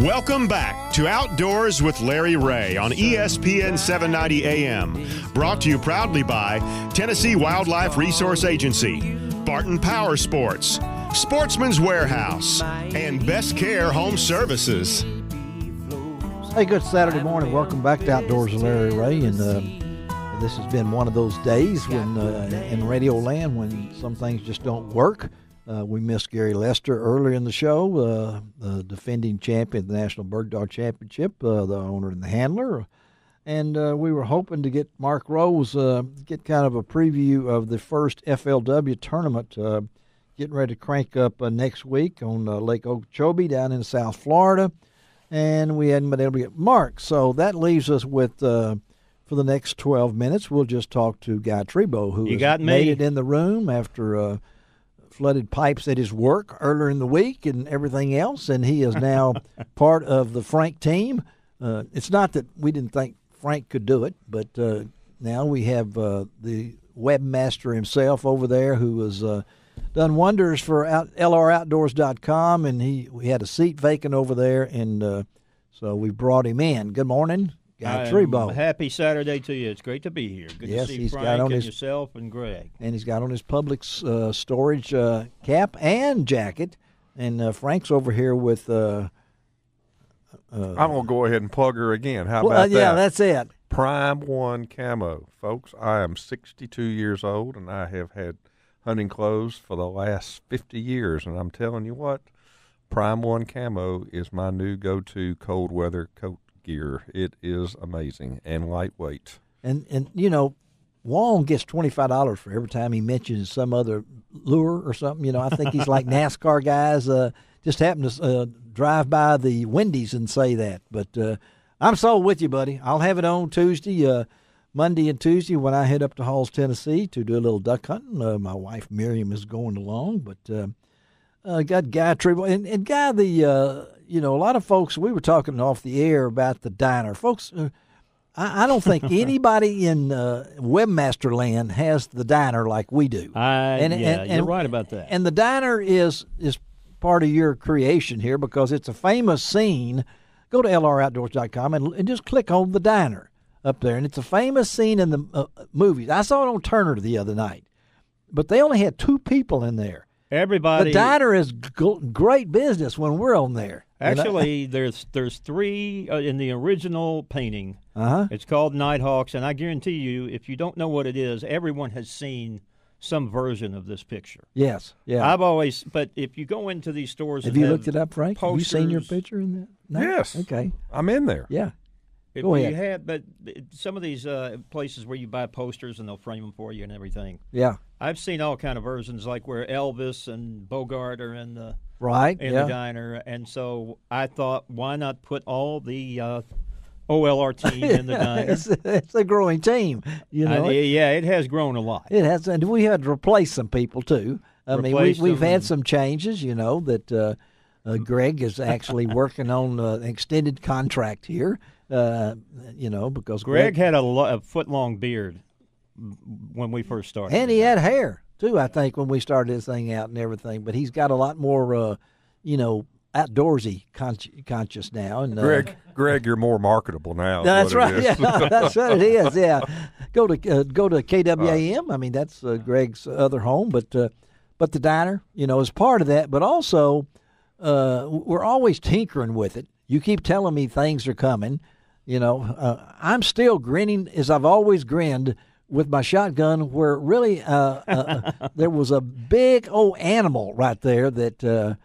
Welcome back to Outdoors with Larry Ray on ESPN 790 AM. Brought to you proudly by Tennessee Wildlife Resource Agency, Barton Power Sports, Sportsman's Warehouse, and Best Care Home Services. Hey, good Saturday morning. Welcome back to Outdoors with Larry Ray. And this has been one of those days when in radio land when some things just don't work. We missed Gary Lester earlier in the show, the defending champion of the National Bird Dog Championship, the owner and the handler. And we were hoping to get Mark Rose, get kind of a preview of the first FLW tournament, getting ready to crank up next week on Lake Okeechobee down in South Florida. And we hadn't been able to get Mark. So that leaves us with, for the next 12 minutes, we'll just talk to Guy Trebo, who has made it in the room after flooded pipes at his work earlier in the week and everything else, and he is now part of the Frank team. It's not that we didn't think Frank could do it, but now we have the webmaster himself over there who has done wonders for LROutdoors.com, and we had a seat vacant over there, and so we brought him in. Good morning, Guy Trebo. Happy Saturday to you. It's great to be here. Good to see Frank and yourself and Greg. And he's got on his public storage cap and jacket. And Frank's over here with I'm going to go ahead and plug her again. How about that? Yeah, that's it. Prime One Camo. Folks, I am 62 years old, and I have had hunting clothes for the last 50 years. And I'm telling you what, Prime One Camo is my new go-to cold weather coat gear. It is amazing and lightweight. And you know, Wong gets $25 for every time he mentions some other lure or something. You know, I think he's like NASCAR guys. Just happen to drive by the Wendy's and say that. But I'm sold with you, buddy. I'll have it on Tuesday, Monday and Tuesday when I head up to Halls, Tennessee to do a little duck hunting. My wife Miriam is going along, but got Guy Trebo and Guy the. You know, a lot of folks, we were talking off the air about the diner. Folks, I don't think anybody in webmaster land has the diner like we do. You're right about that. And the diner is part of your creation here because it's a famous scene. Go to LROutdoors.com and just click on the diner up there. And it's a famous scene in the movies. I saw it on Turner the other night, but they only had 2 people in there. Everybody. The diner is great business when we're on there. Actually, there's 3 in the original painting. It's called Nighthawks, and I guarantee you, if you don't know what it is, everyone has seen some version of this picture. Yes, yeah. But if you go into these stores, have you looked it up, Frank? Posters, have you seen your picture in that? No? Yes. Okay. I'm in there. Yeah. Go ahead. But some of these places where you buy posters and they'll frame them for you and everything. Yeah. I've seen all kind of versions, like where Elvis and Bogart are in the the diner, and so I thought, why not put all the OLR team in the diner? It's a growing team, you know. It has grown a lot. It has, and we had to replace some people too. We've had some changes, you know. That Greg is actually working on an extended contract here. You know, because Greg had a foot-long beard when we first started. And he had hair, too, I think, when we started this thing out and everything. But he's got a lot more, outdoorsy conscious now. And Greg, you're more marketable now. That's right. Yeah, that's what it is, yeah. Go to KWAM. I mean, that's Greg's other home. But the diner, you know, is part of that. But also, we're always tinkering with it. You keep telling me things are coming. You know, I'm still grinning as I've always grinned with my shotgun, where really there was a big old animal right there that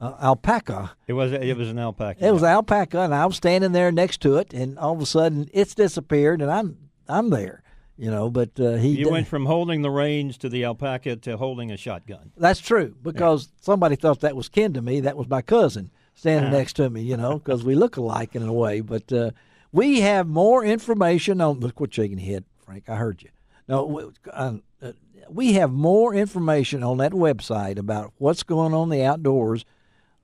alpaca. It was an alpaca. It was an alpaca, and I was standing there next to it, and all of a sudden it's disappeared, and I'm there. You know, but You went from holding the reins to the alpaca to holding a shotgun. That's true, because somebody thought that was kin to me. That was my cousin standing next to me, you know, because we look alike in a way. But we have more information on. Quit shaking your head, Frank. I heard you. No, we have more information on that website about what's going on in the outdoors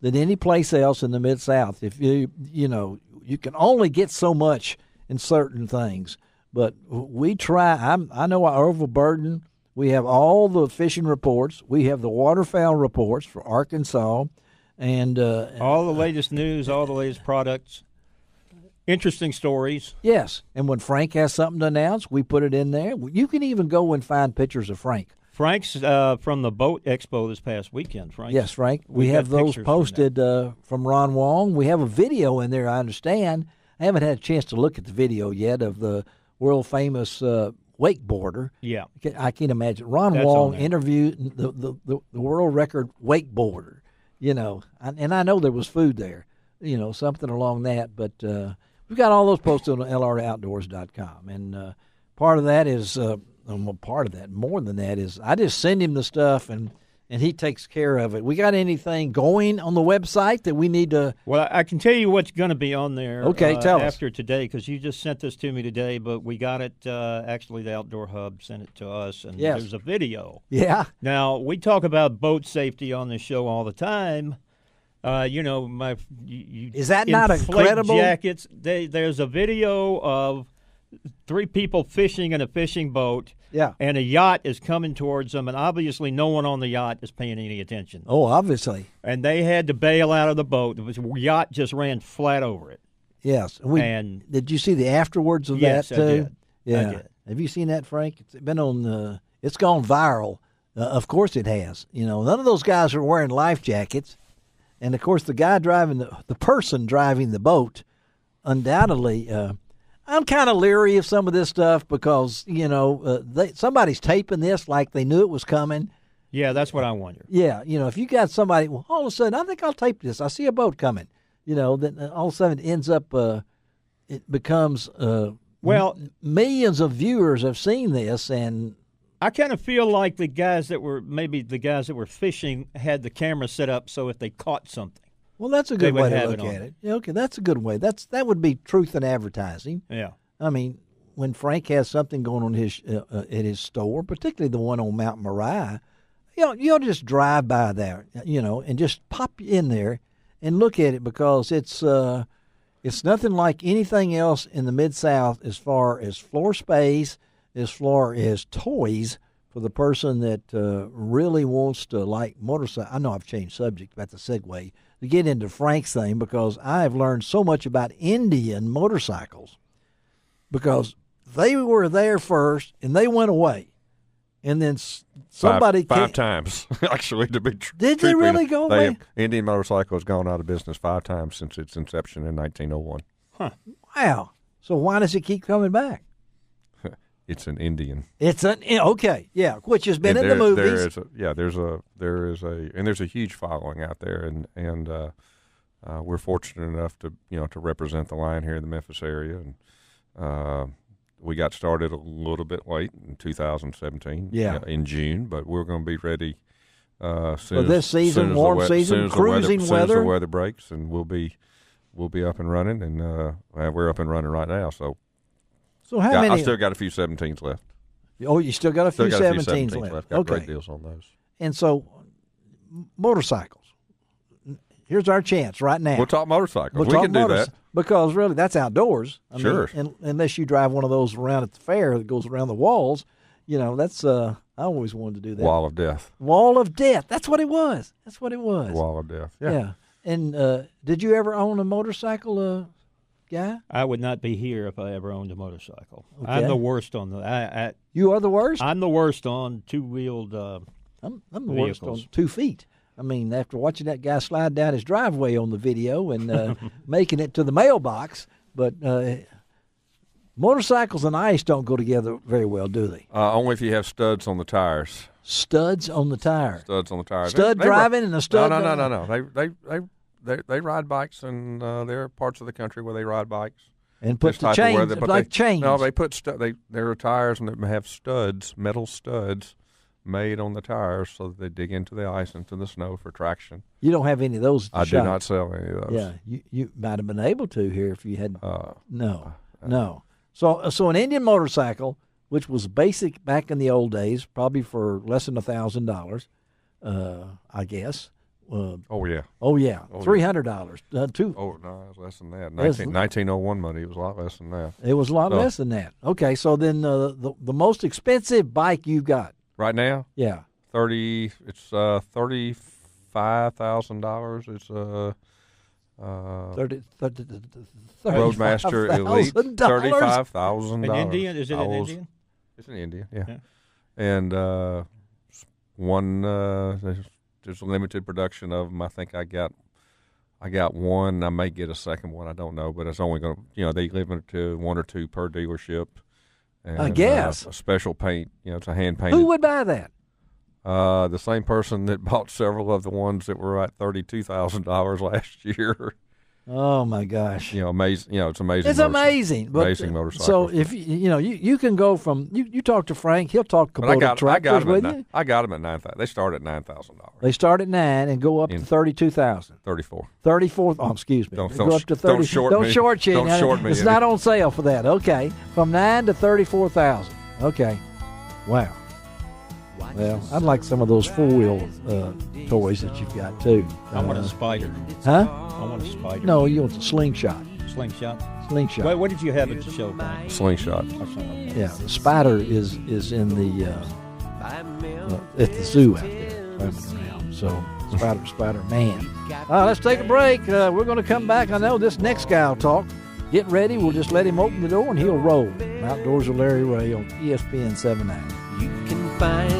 than any place else in the Mid-South. If you can only get so much in certain things, but we try. I know our overburden. We have all the fishing reports. We have the waterfowl reports for Arkansas. And all the latest news, all the latest products, interesting stories. Yes, and when Frank has something to announce, we put it in there. You can even go and find pictures of Frank. Frank's from the Boat Expo this past weekend, Frank. Yes, Frank. We have those posted from Ron Wong. We have a video in there, I understand. I haven't had a chance to look at the video yet of the world-famous wakeboarder. Yeah. I can't imagine. Ron Wong interviewed the world record wakeboarder, and I know there was food there, something along that. But we've got all those posted on lroutdoors.com. And part of that is, more than that is I just send him the stuff and he takes care of it. We got anything going on the website that we need to? Well, I can tell you what's going to be on there. Okay, tell us. After today, because you just sent this to me today, but we got it. Actually, the Outdoor Hub sent it to us, and there's a video. Yeah. Now we talk about boat safety on this show all the time. Is that not incredible? Jackets. There's a video of 3 people fishing in a fishing boat. Yeah. And a yacht is coming towards them, and obviously no one on the yacht is paying any attention. Oh, obviously. And they had to bail out of the boat. The yacht just ran flat over it. Yes. Did you see the afterwards of that too? I did. Yeah. I did. Have you seen that, Frank? It's been on. It's gone viral. Of course it has. None of those guys are wearing life jackets, and of course the guy driving the person driving the boat, undoubtedly. I'm kind of leery of some of this stuff because, somebody's taping this like they knew it was coming. Yeah, that's what I wonder. Yeah, if you got somebody, well, all of a sudden, I think I'll tape this. I see a boat coming. Then all of a sudden it ends up, it becomes, millions of viewers have seen this. And I kind of feel like the guys that were fishing had the camera set up so if they caught something. Well, that's a good way to look at it. Yeah, okay, that's a good way. That would be truth in advertising. Yeah. I mean, when Frank has something going on at his store, particularly the one on Mount Moriah, you'll just drive by there, and just pop in there and look at it because it's nothing like anything else in the Mid-South as far as floor space, as far as toys for the person that really wants to like motorcycle. I know I've changed subject about the segue to get into Frank's thing because I have learned so much about Indian motorcycles because they were there first and they went away. And then somebody five times, actually, to be true. Did they really go away? Indian Motorcycle has gone out of business 5 times since its inception in 1901. Huh. Wow. So why does it keep coming back? It's an Indian. Okay, yeah, which has been in the movies. There's a huge following out there, and we're fortunate enough to represent the line here in the Memphis area, and we got started a little bit late in 2017, in June, but we're going to be ready soon. For this season, warm season, cruising weather. As soon as the weather breaks, and we'll be up and running, and we're up and running right now. So how many? I still got a few 17s left. Oh, you still got a few 17s left. Got great deals on those. And so, motorcycles. Here's our chance right now. We'll talk motorcycles. We can do that. Because really, that's outdoors. Sure. Unless you drive one of those around at the fair that goes around the walls. That's, I always wanted to do that. Wall of Death. Wall of Death. That's what it was. Wall of Death. Yeah. And did you ever own a motorcycle, guy? I would not be here if I ever owned a motorcycle. Okay. I'm the worst on the. You are the worst? I'm the worst on two-wheeled I'm the worst on 2 feet. I mean, after watching that guy slide down his driveway on the video and making it to the mailbox, but motorcycles and ice don't go together very well, do they? Only if you have studs on the tires. Studs on the tire. Studs on the tires. Stud driving and a stud. No. They ride bikes, and there are parts of the country where they ride bikes. And put the chains, chains. No, they put there are tires and they have studs, metal studs, made on the tires so that they dig into the ice, into the snow for traction. You don't have any of those. I do not sell any of those. Yeah, you might have been able to here if you had. No. So an Indian motorcycle, which was basic back in the old days, probably for less than $1,000, I guess. Oh yeah, $300. Oh no, it was less than that. 1901 money, it was a lot less than that. It was a lot less than that. Okay, so then the most expensive bike you've got right now? Yeah, It's $35 $35,000. It's Roadmaster Elite, $35,000. In Indian? Is it in Indian? It's in India, yeah. And one, there's a limited production of them. I think I got one. I may get a second one. I don't know, but it's only going to, they limit it to 1 or 2 per dealership. And, I guess. A special paint, it's a hand painted. Who would buy that? The same person that bought several of the ones that were at $32,000 last year. Oh my gosh! Amazing. It's amazing. It's amazing. Amazing motorcycle. So if you can go from you talk to Frank, he'll talk Kubota tractors with you. I got them at $9,000. They start at $9,000. They start at $9,000 and go up to $32,000. 34. 34. Oh, excuse me. Don't go up to 30. Don't short me. Don't short me. It's not on sale for that. Okay, from $9,000 to $34,000. Okay, wow. Well, I'd like some of those 4-wheel toys that you've got too. I want a Spider. Huh? I want a Spider. No, you want a Slingshot. Slingshot. Slingshot. What did you have at the show? Slingshot. Yeah, the Spider is in the at the zoo out there running around. So Spider-Man. Let's take a break. We're going to come back. I know this next guy will talk. Get ready. We'll just let him open the door and he'll roll. Outdoors with Larry Ray on ESPN 790. You can find